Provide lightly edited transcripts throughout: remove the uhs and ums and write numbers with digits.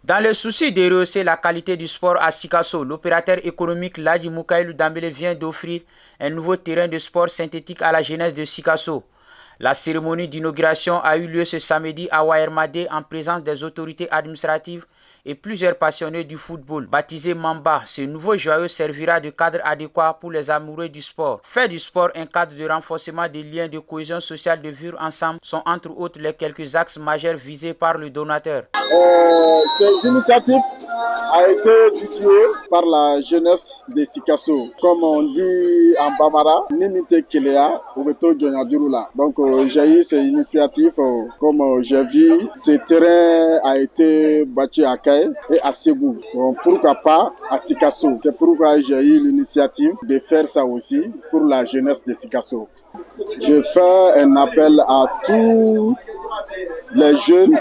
Dans le souci de rehausser la qualité du sport à Sikasso, l'opérateur économique Ladi Moukaïlou Dambélé vient d'offrir un nouveau terrain de sport synthétique à la jeunesse de Sikasso. La cérémonie d'inauguration a eu lieu ce samedi à Waermade en présence des autorités administratives et plusieurs passionnés du football. Baptisé Mamba, ce nouveau joyau servira de cadre adéquat pour les amoureux du sport. Faire du sport un cadre de renforcement des liens de cohésion sociale de vivre ensemble sont entre autres les quelques axes majeurs visés par le donateur. Cette initiative a été titulée par la jeunesse de Sikasso. Comme on dit en Bambara, Nimite Kelea, Obeto Djonadurula. Donc j'ai eu cette initiative, comme j'ai vu, ce terrain a été bâti à Kaye et à Ségou. Bon, pourquoi pas à Sikasso? C'est pourquoi j'ai eu l'initiative de faire ça aussi pour la jeunesse de Sikasso. Je fais un appel à tous les jeunes,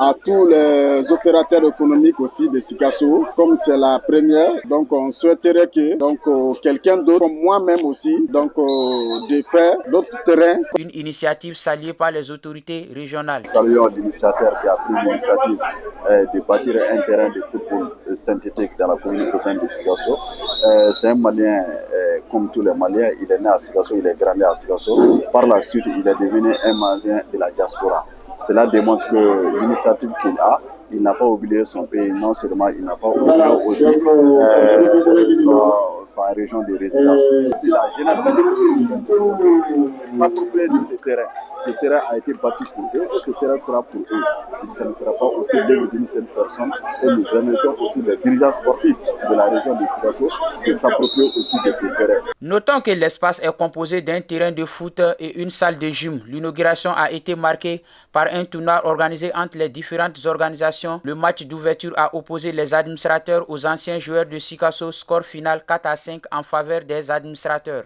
à tous les opérateurs économiques aussi de Sikasso, comme c'est la première. Donc on souhaiterait que quelqu'un d'autre, comme moi-même aussi, de faire d'autres terrains. Une initiative saluée par les autorités régionales. Saluons l'initiateur qui a pris l'initiative de bâtir un terrain de football synthétique dans la commune urbaine de Sikasso. C'est un Malien comme tous les Maliens, il est né à Sikasso, il est grandi à Sikasso. Par la suite, il est devenu un Malien de la diaspora. Cela démontre que l'initiative qu'il a, il n'a pas oublié son pays, non seulement il n'a pas oublié aussi sa région de résidence. C'est la jeunesse de s'approprier de ce terrain. Ce terrain a été bâti pour eux et ce terrain sera pour eux. Ça ne sera pas aussi libre d'une seule personne et nous invitons aussi les dirigeants sportifs de la région de Sikasso de s'approprier aussi de ce terrain. Notons que l'espace est composé d'un terrain de foot et une salle de gym. L'inauguration a été marquée par un tournoi organisé entre les différentes organisations. Le match d'ouverture a opposé les administrateurs aux anciens joueurs de Sikasso, score final 4-5 en faveur des administrateurs.